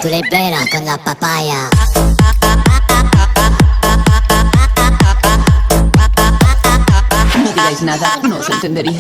Tú le pegas con la papaya. No digáis nada, no os entendería.